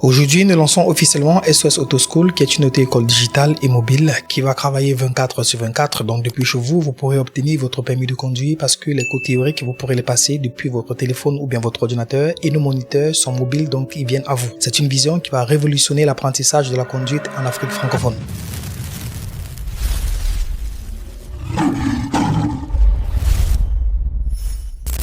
Aujourd'hui, nous lançons officiellement SOS Auto School, qui est une auto-école digitale et mobile qui va travailler 24/24. Donc, depuis chez vous, vous pourrez obtenir votre permis de conduire parce que les cours théoriques, vous pourrez les passer depuis votre téléphone ou bien votre ordinateur et nos moniteurs sont mobiles, donc ils viennent à vous. C'est une vision qui va révolutionner l'apprentissage de la conduite en Afrique francophone.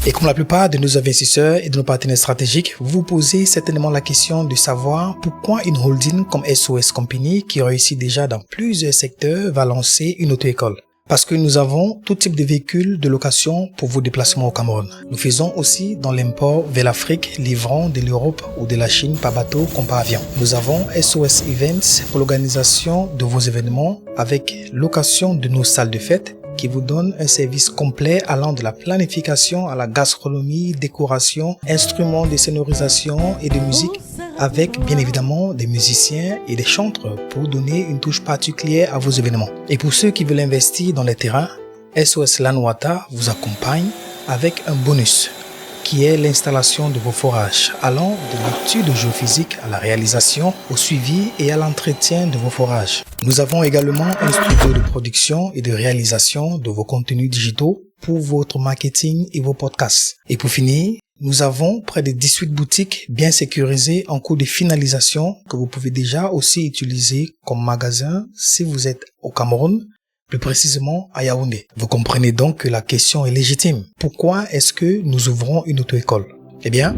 Et comme la plupart de nos investisseurs et de nos partenaires stratégiques, vous vous posez certainement la question de savoir pourquoi une holding comme SOS Company, qui réussit déjà dans plusieurs secteurs, va lancer une auto-école. Parce que nous avons tout type de véhicules de location pour vos déplacements au Cameroun. Nous faisons aussi dans l'import vers l'Afrique, livrant de l'Europe ou de la Chine par bateau comme par avion. Nous avons SOS Events pour l'organisation de vos événements avec location de nos salles de fête, qui vous donne un service complet allant de la planification à la gastronomie, décoration, instruments de sonorisation et de musique, avec bien évidemment des musiciens et des chanteurs pour donner une touche particulière à vos événements. Et pour ceux qui veulent investir dans les terrains, SOS Lanwata vous accompagne avec un bonus qui est l'installation de vos forages, allant de l'étude géophysique à la réalisation, au suivi et à l'entretien de vos forages. Nous avons également un studio de production et de réalisation de vos contenus digitaux pour votre marketing et vos podcasts. Et pour finir, nous avons près de 18 boutiques bien sécurisées en cours de finalisation que vous pouvez déjà aussi utiliser comme magasin si vous êtes au Cameroun, plus précisément à Yaoundé. Vous comprenez donc que la question est légitime. Pourquoi est-ce que nous ouvrons une auto-école? Eh bien,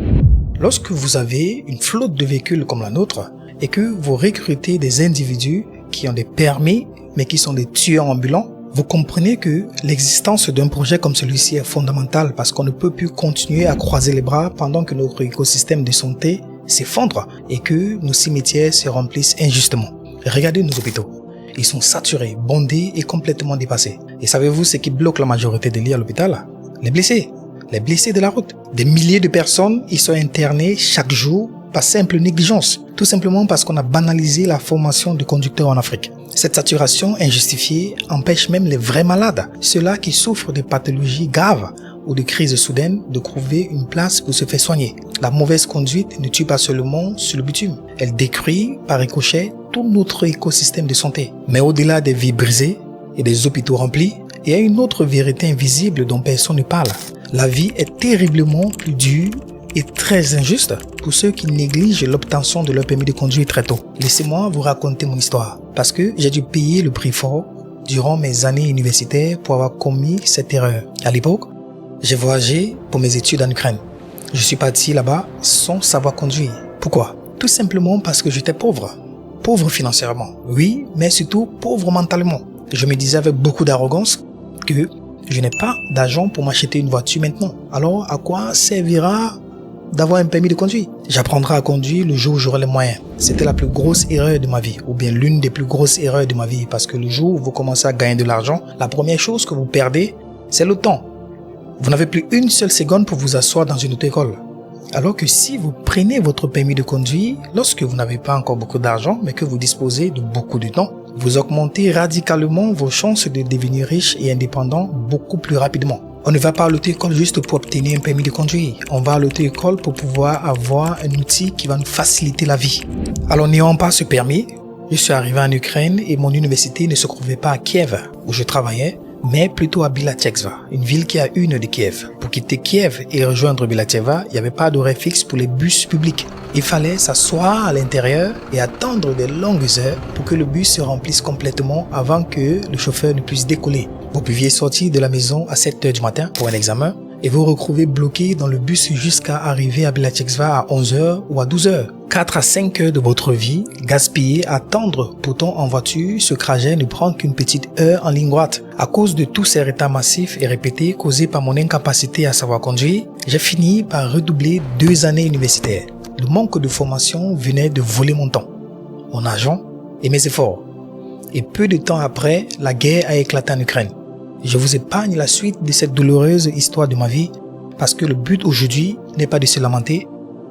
lorsque vous avez une flotte de véhicules comme la nôtre et que vous recrutez des individus qui ont des permis mais qui sont des tueurs ambulants, vous comprenez que l'existence d'un projet comme celui-ci est fondamentale parce qu'on ne peut plus continuer à croiser les bras pendant que notre écosystème de santé s'effondre et que nos cimetières se remplissent injustement. Regardez nos hôpitaux. Ils sont saturés, bondés et complètement dépassés. Et savez-vous ce qui bloque la majorité des lits à l'hôpital? Les blessés de la route. Des milliers de personnes y sont internées chaque jour par simple négligence, tout simplement parce qu'on a banalisé la formation de conducteurs en Afrique. Cette saturation injustifiée empêche même les vrais malades, ceux-là qui souffrent de pathologies graves ou de crises soudaines, de trouver une place pour se faire soigner. La mauvaise conduite ne tue pas seulement sur le bitume, elle détruit par ricochet tout notre écosystème de santé. Mais au-delà des vies brisées et des hôpitaux remplis, il y a une autre vérité invisible dont personne ne parle. La vie est terriblement plus dure et très injuste pour ceux qui négligent l'obtention de leur permis de conduire très tôt. Laissez-moi vous raconter mon histoire, parce que j'ai dû payer le prix fort durant mes années universitaires pour avoir commis cette erreur. À l'époque, j'ai voyagé pour mes études en Ukraine. Je suis parti là-bas sans savoir conduire. Pourquoi? Tout simplement parce que j'étais pauvre. Pauvre financièrement, oui, mais surtout pauvre mentalement. Je me disais avec beaucoup d'arrogance que je n'ai pas d'argent pour m'acheter une voiture maintenant. Alors, à quoi servira d'avoir un permis de conduire? J'apprendrai à conduire le jour où j'aurai les moyens. C'était la plus grosse erreur de ma vie, ou bien l'une des plus grosses erreurs de ma vie, parce que le jour où vous commencez à gagner de l'argent, la première chose que vous perdez, c'est le temps. Vous n'avez plus une seule seconde pour vous asseoir dans une auto-école. Alors que si vous prenez votre permis de conduire, lorsque vous n'avez pas encore beaucoup d'argent, mais que vous disposez de beaucoup de temps, vous augmentez radicalement vos chances de devenir riche et indépendant beaucoup plus rapidement. On ne va pas à l'auto-école juste pour obtenir un permis de conduire. On va à l'auto-école pour pouvoir avoir un outil qui va nous faciliter la vie. Alors n'ayant pas ce permis, je suis arrivé en Ukraine et mon université ne se trouvait pas à Kiev, où je travaillais, mais plutôt à Bilatcheva, une ville qui a une de Kiev. Pour quitter Kiev et rejoindre Bilatcheva, il n'y avait pas d'horaire fixe pour les bus publics. Il fallait s'asseoir à l'intérieur et attendre de longues heures pour que le bus se remplisse complètement avant que le chauffeur ne puisse décoller. Vous pouviez sortir de la maison à 7 h du matin pour un examen et vous retrouvez bloqué dans le bus jusqu'à arriver à Bilatcheva à 11 h ou à 12 h. 4 à 5 heures de votre vie gaspillées à attendre. Pourtant, en voiture, ce trajet ne prend qu'une petite heure en ligne droite. À cause de tous ces retards massifs et répétés causés par mon incapacité à savoir conduire, j'ai fini par redoubler 2 années universitaires. Le manque de formation venait de voler mon temps, mon argent et mes efforts. Et peu de temps après, la guerre a éclaté en Ukraine. Je vous épargne la suite de cette douloureuse histoire de ma vie parce que le but aujourd'hui n'est pas de se lamenter,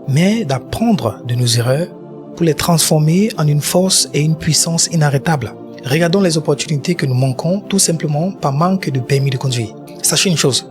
mais d'apprendre de nos erreurs pour les transformer en une force et une puissance inarrêtables. Regardons les opportunités que nous manquons tout simplement par manque de permis de conduire. Sachez une chose,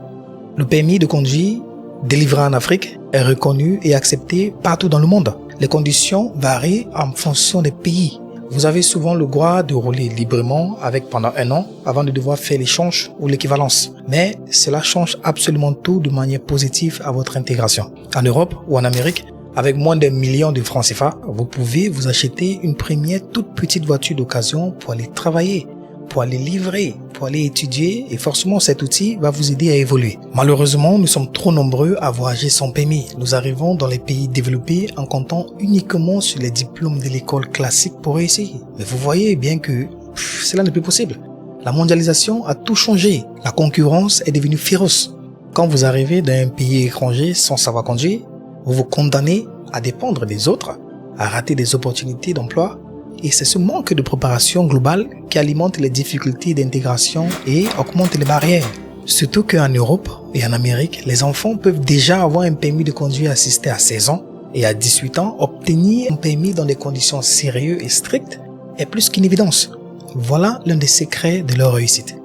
le permis de conduire délivré en Afrique est reconnu et accepté partout dans le monde. Les conditions varient en fonction des pays. Vous avez souvent le droit de rouler librement avec pendant 1 an avant de devoir faire l'échange ou l'équivalence. Mais cela change absolument tout de manière positive à votre intégration. En Europe ou en Amérique, avec moins d'1 million de francs CFA, vous pouvez vous acheter une première toute petite voiture d'occasion pour aller travailler, pour aller livrer, pour aller étudier et forcément cet outil va vous aider à évoluer. Malheureusement, nous sommes trop nombreux à voyager sans permis. Nous arrivons dans les pays développés en comptant uniquement sur les diplômes de l'école classique pour réussir. Mais vous voyez bien que cela n'est plus possible. La mondialisation a tout changé. La concurrence est devenue féroce. Quand vous arrivez dans un pays étranger sans savoir conduire, vous vous condamnez à dépendre des autres, à rater des opportunités d'emploi. Et c'est ce manque de préparation globale qui alimente les difficultés d'intégration et augmente les barrières. Surtout qu'en Europe et en Amérique, les enfants peuvent déjà avoir un permis de conduire assisté à 16 ans et à 18 ans, obtenir un permis dans des conditions sérieuses et strictes est plus qu'une évidence. Voilà l'un des secrets de leur réussite.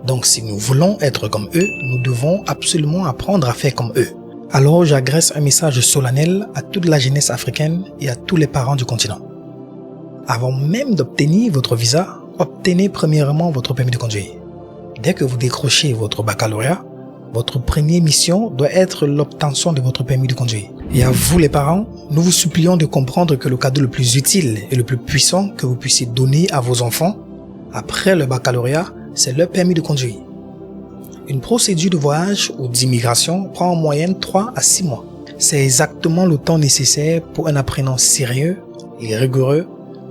Donc si nous voulons être comme eux, nous devons absolument apprendre à faire comme eux. Alors j'adresse un message solennel à toute la jeunesse africaine et à tous les parents du continent. Avant même d'obtenir votre visa, obtenez premièrement votre permis de conduire. Dès que vous décrochez votre baccalauréat, votre première mission doit être l'obtention de votre permis de conduire. Et à vous les parents, nous vous supplions de comprendre que le cadeau le plus utile et le plus puissant que vous puissiez donner à vos enfants après le baccalauréat, c'est leur permis de conduire. Une procédure de voyage ou d'immigration prend en moyenne 3 à 6 mois. C'est exactement le temps nécessaire pour un apprenant sérieux et rigoureux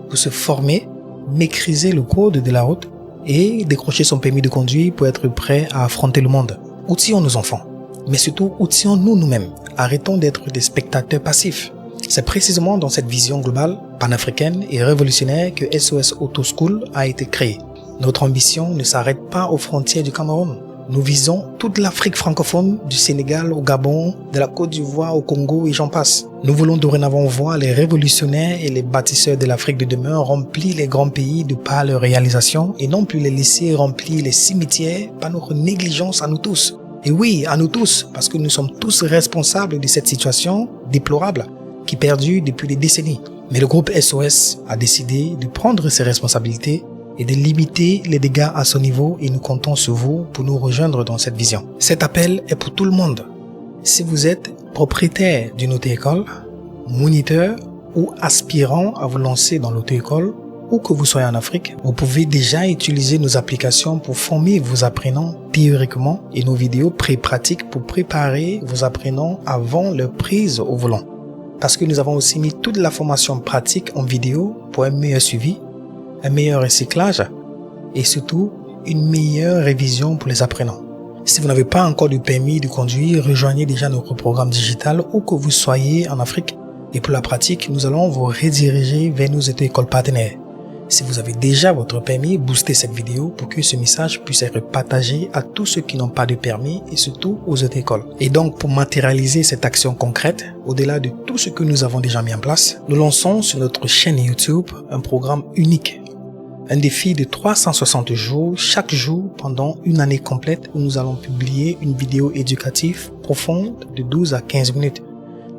pour se former, maîtriser le code de la route et décrocher son permis de conduire pour être prêt à affronter le monde. Outillons nos enfants, mais surtout outillons-nous nous-mêmes. Arrêtons d'être des spectateurs passifs. C'est précisément dans cette vision globale, panafricaine et révolutionnaire que SOS Auto School a été créé. Notre ambition ne s'arrête pas aux frontières du Cameroun. Nous visons toute l'Afrique francophone, du Sénégal au Gabon, de la Côte d'Ivoire au Congo et j'en passe. Nous voulons dorénavant voir les révolutionnaires et les bâtisseurs de l'Afrique de demain remplir les grands pays de par leur réalisation et non plus les laisser remplir les cimetières par notre négligence à nous tous. Et oui, à nous tous, parce que nous sommes tous responsables de cette situation déplorable qui perdure depuis des décennies. Mais le groupe SOS a décidé de prendre ses responsabilités et de limiter les dégâts à son niveau et nous comptons sur vous pour nous rejoindre dans cette vision. Cet appel est pour tout le monde. Si vous êtes propriétaire d'une auto-école, moniteur ou aspirant à vous lancer dans l'auto-école, où que vous soyez en Afrique, vous pouvez déjà utiliser nos applications pour former vos apprenants théoriquement et nos vidéos pré-pratiques pour préparer vos apprenants avant leur prise au volant. Parce que nous avons aussi mis toute la formation pratique en vidéo pour un meilleur suivi, un meilleur recyclage et surtout une meilleure révision pour les apprenants. Si vous n'avez pas encore de permis de conduire, rejoignez déjà notre programme digital où que vous soyez en Afrique et pour la pratique, nous allons vous rediriger vers nos auto-écoles partenaires. Si vous avez déjà votre permis, boostez cette vidéo pour que ce message puisse être partagé à tous ceux qui n'ont pas de permis et surtout aux auto-écoles. Et donc, pour matérialiser cette action concrète, au-delà de tout ce que nous avons déjà mis en place, nous lançons sur notre chaîne YouTube un programme unique. Un défi de 360 jours, chaque jour pendant une année complète où nous allons publier une vidéo éducative profonde de 12 à 15 minutes.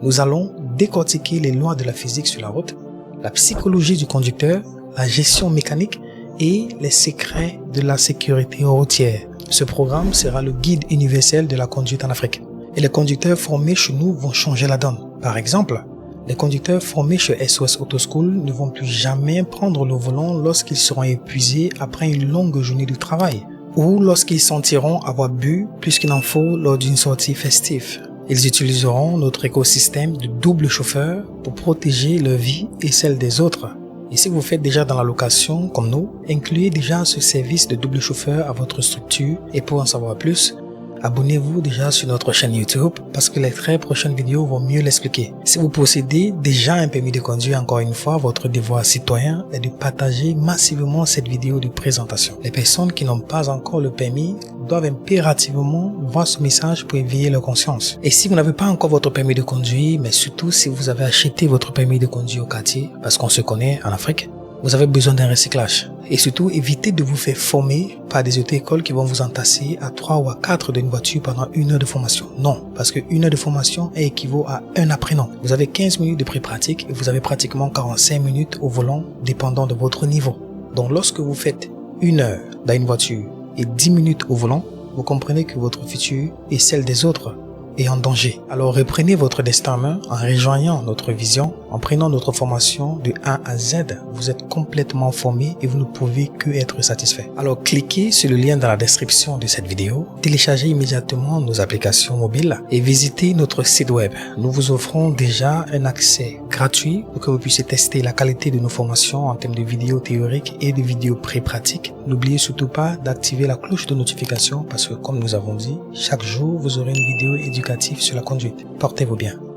Nous allons décortiquer les lois de la physique sur la route, la psychologie du conducteur, la gestion mécanique et les secrets de la sécurité routière. Ce programme sera le guide universel de la conduite en Afrique. Et les conducteurs formés chez nous vont changer la donne. Par exemple, les conducteurs formés chez SOS Auto School ne vont plus jamais prendre le volant lorsqu'ils seront épuisés après une longue journée de travail ou lorsqu'ils sentiront avoir bu plus qu'il en faut lors d'une sortie festive. Ils utiliseront notre écosystème de double chauffeur pour protéger leur vie et celle des autres. Et si vous faites déjà dans la location comme nous, incluez déjà ce service de double chauffeur à votre structure et pour en savoir plus, abonnez-vous déjà sur notre chaîne YouTube parce que les très prochaines vidéos vont mieux l'expliquer. Si vous possédez déjà un permis de conduire, encore une fois, votre devoir citoyen est de partager massivement cette vidéo de présentation. Les personnes qui n'ont pas encore le permis doivent impérativement voir ce message pour éveiller leur conscience. Et si vous n'avez pas encore votre permis de conduire, mais surtout si vous avez acheté votre permis de conduire au quartier, parce qu'on se connaît en Afrique, vous avez besoin d'un recyclage. Et surtout, évitez de vous faire former par des auto-écoles qui vont vous entasser à 3 ou à 4 d'une voiture pendant 1 heure de formation. Non, parce que 1 heure de formation équivaut à un apprenant. Vous avez 15 minutes de pré-pratique et vous avez pratiquement 45 minutes au volant dépendant de votre niveau. Donc lorsque vous faites 1 heure dans une voiture et 10 minutes au volant, vous comprenez que votre futur et celle des autres est en danger. Alors reprenez votre destin en main en rejoignant notre vision, en prenant notre formation de A à Z. Vous êtes complètement formé et vous ne pouvez que être satisfait. Alors cliquez sur le lien dans la description de cette vidéo, téléchargez immédiatement nos applications mobiles et visitez notre site web. Nous vous offrons déjà un accès gratuit pour que vous puissiez tester la qualité de nos formations en termes de vidéos théoriques et de vidéos pré-pratiques. N'oubliez surtout pas d'activer la cloche de notification parce que comme nous avons dit, chaque jour vous aurez une vidéo éducative sur la conduite. Portez-vous bien.